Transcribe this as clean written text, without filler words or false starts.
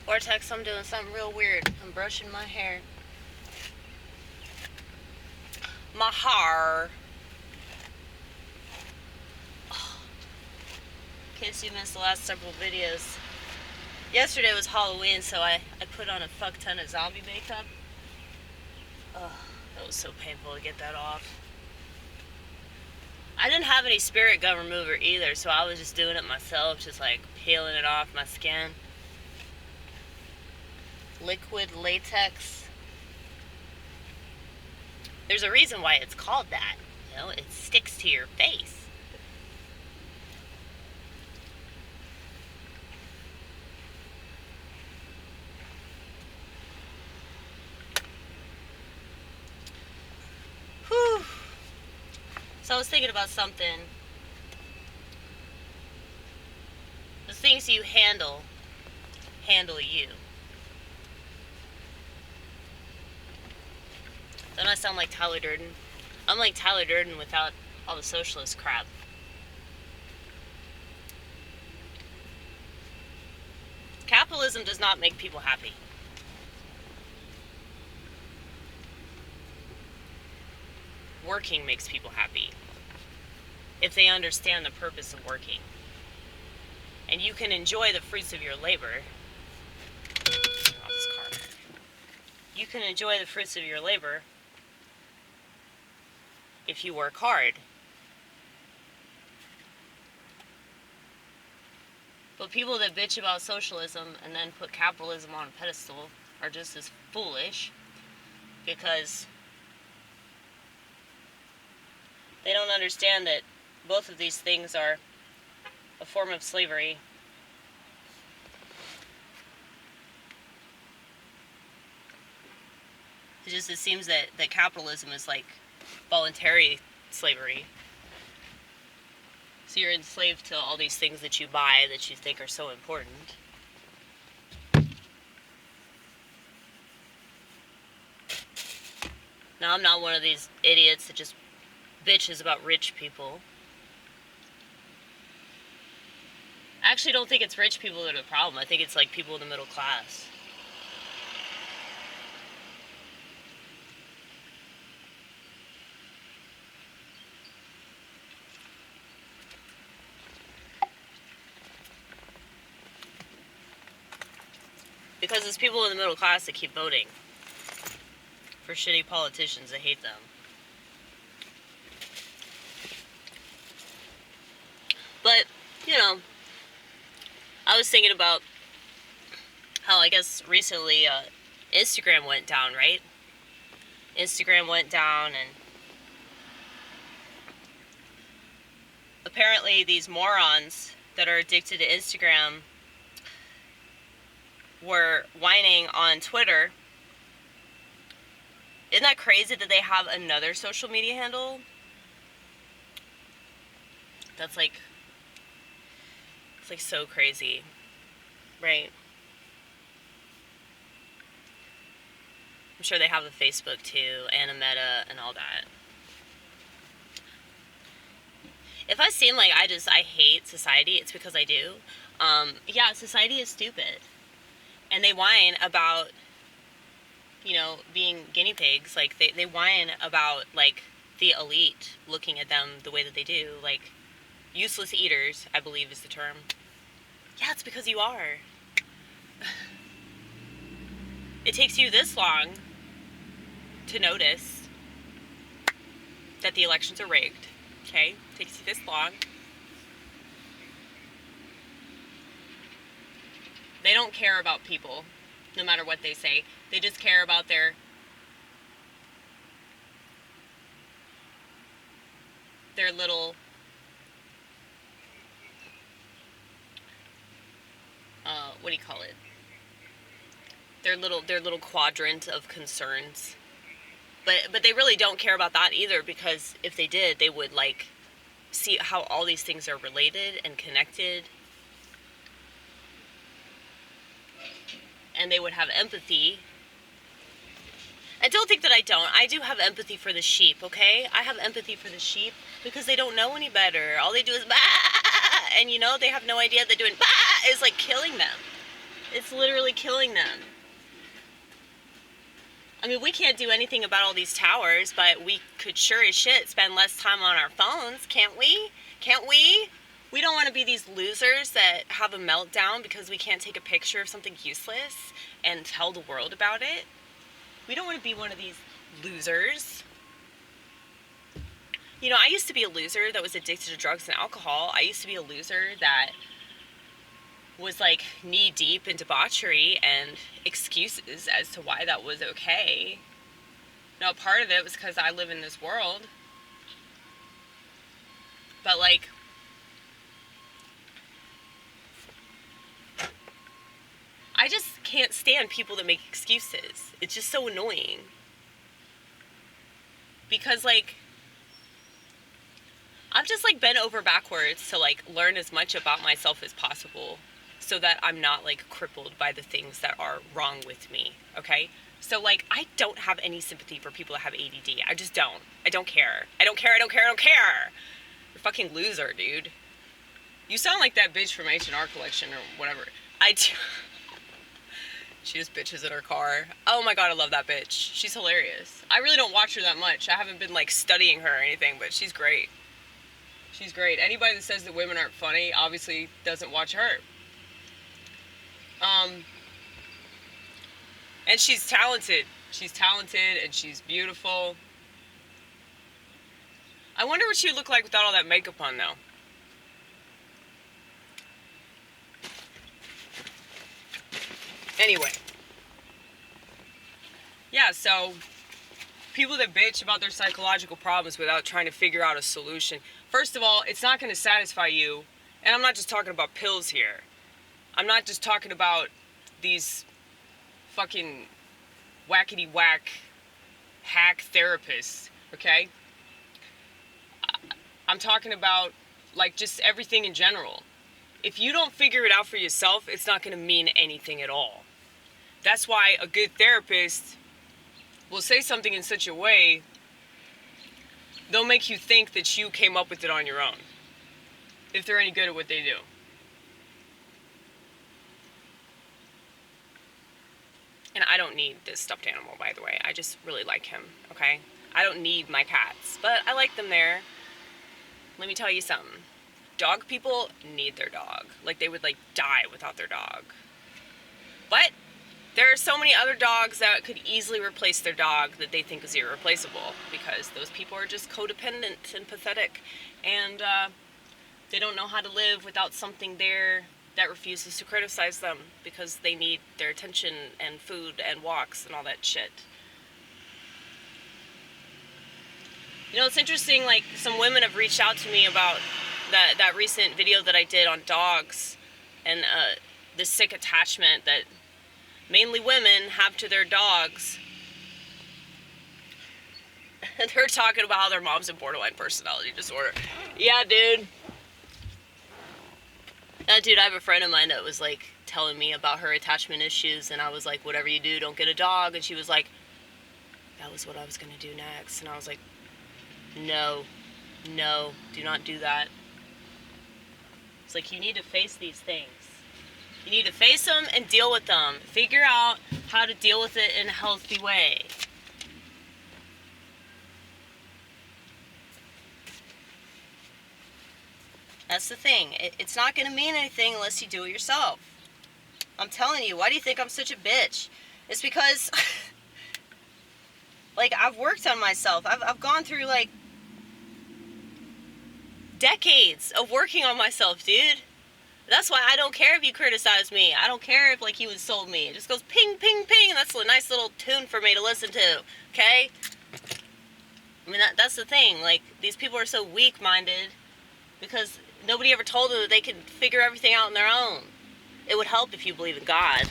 Vortex, I'm doing something real weird. I'm brushing my hair. My harr. In case you missed the last several videos. Yesterday was Halloween, so I put on a fuck ton of zombie makeup. Ugh, that was so painful to get that off. I didn't have any spirit gum remover either, so I was just doing it myself, just like peeling it off my skin. Liquid latex. There's a reason why it's called that. You know, it sticks to your face. Whew. So I was thinking about something. The things you handle you. Don't I sound like Tyler Durden? I'm like Tyler Durden without all the socialist crap. Capitalism does not make people happy. Working makes people happy. If they understand the purpose of working. And you can enjoy the fruits of your labor. You can enjoy the fruits of your labor if you work hard. But people that bitch about socialism and then put capitalism on a pedestal are just as foolish because they don't understand that both of these things are a form of slavery. It seems that capitalism is like voluntary slavery. So you're enslaved to all these things that you buy that you think are so important. Now, I'm not one of these idiots that just bitches about rich people. I actually don't think it's rich people that are the problem. I think it's like people in the middle class. Because it's people in the middle class that keep voting for shitty politicians that hate them. But, you know, I was thinking about how I guess recently Instagram went down, right? Instagram went down and apparently these morons that are addicted to Instagram were whining on Twitter. Isn't that crazy that they have another social media handle? That's like, it's like so crazy, right? I'm sure they have a Facebook too, and a Meta, and all that. If I seem like I hate society, it's because I do. Yeah, society is stupid. And they whine about, you know, being guinea pigs. Like, they whine about, like, the elite looking at them the way that they do. Like, useless eaters, I believe is the term. Yeah, it's because you are. It takes you this long to notice that the elections are rigged. Okay? It takes you this long. They don't care about people, no matter what they say. They just care about their little what do you call it? Their little quadrant of concerns. But they really don't care about that either, because if they did, they would like see how all these things are related and connected. And they would have empathy. And don't think that I don't. I do have empathy for the sheep, okay? I have empathy for the sheep because they don't know any better. All they do is baaaa, and you know, they have no idea that doing baaaa is like killing them. It's literally killing them. I mean, we can't do anything about all these towers, but we could sure as shit spend less time on our phones, can't we? Can't we? We don't want to be these losers that have a meltdown because we can't take a picture of something useless and tell the world about it. We don't want to be one of these losers. You know, I used to be a loser that was addicted to drugs and alcohol. I used to be a loser that was like knee deep in debauchery and excuses as to why that was okay. Now, part of it was because I live in this world. But like, I just can't stand people that make excuses. It's just so annoying. Because like, I've just like bent over backwards to like learn as much about myself as possible so that I'm not like crippled by the things that are wrong with me, okay? So like, I don't have any sympathy for people that have ADD. I just don't. I don't care. I don't care. You're a fucking loser, dude. You sound like that bitch from H&R Collection or whatever. She just bitches in her car. Oh my god, I love that bitch. She's hilarious. I really don't watch her that much. I haven't been like studying her or anything, but she's great. She's great. Anybody that says that women aren't funny obviously doesn't watch her. And she's talented. She's talented and she's beautiful. I wonder what she would look like without all that makeup on, though. Anyway. Yeah, so people that bitch about their psychological problems without trying to figure out a solution. First of all, it's not going to satisfy you. And I'm not just talking about pills here. I'm not just talking about these fucking whackety whack hack therapists, okay? I'm talking about like just everything in general. If you don't figure it out for yourself, it's not going to mean anything at all. That's why a good therapist will say something in such a way, they'll make you think that you came up with it on your own, if they're any good at what they do. And I don't need this stuffed animal, by the way. I just really like him, okay? I don't need my cats, but I like them there. Let me tell you something. Dog people need their dog. Like, they would, like, die without their dog. But there are so many other dogs that could easily replace their dog that they think is irreplaceable, because those people are just codependent and pathetic, and they don't know how to live without something there that refuses to criticize them, because they need their attention and food and walks and all that shit. You know, it's interesting, like, some women have reached out to me about that recent video that I did on dogs and the sick attachment that mainly women have to their dogs. And they're talking about how their mom's in borderline personality disorder. Yeah, dude. Dude, I have a friend of mine that was, like, telling me about her attachment issues, and I was like, whatever you do, don't get a dog. And she was like, that was what I was going to do next. And I was like, no, do not do that. It's like, you need to face these things. You need to face them and deal with them. Figure out how to deal with it in a healthy way. That's the thing. It's not going to mean anything unless you do it yourself. I'm telling you, why do you think I'm such a bitch? It's because, like, I've worked on myself. I've gone through, like, decades of working on myself, dude. That's why I don't care if you criticize me. I don't care if, like, you insult me. It just goes ping, ping, ping. That's a nice little tune for me to listen to, okay? I mean, that's the thing. Like, these people are so weak-minded because nobody ever told them that they could figure everything out on their own. It would help if you believe in God.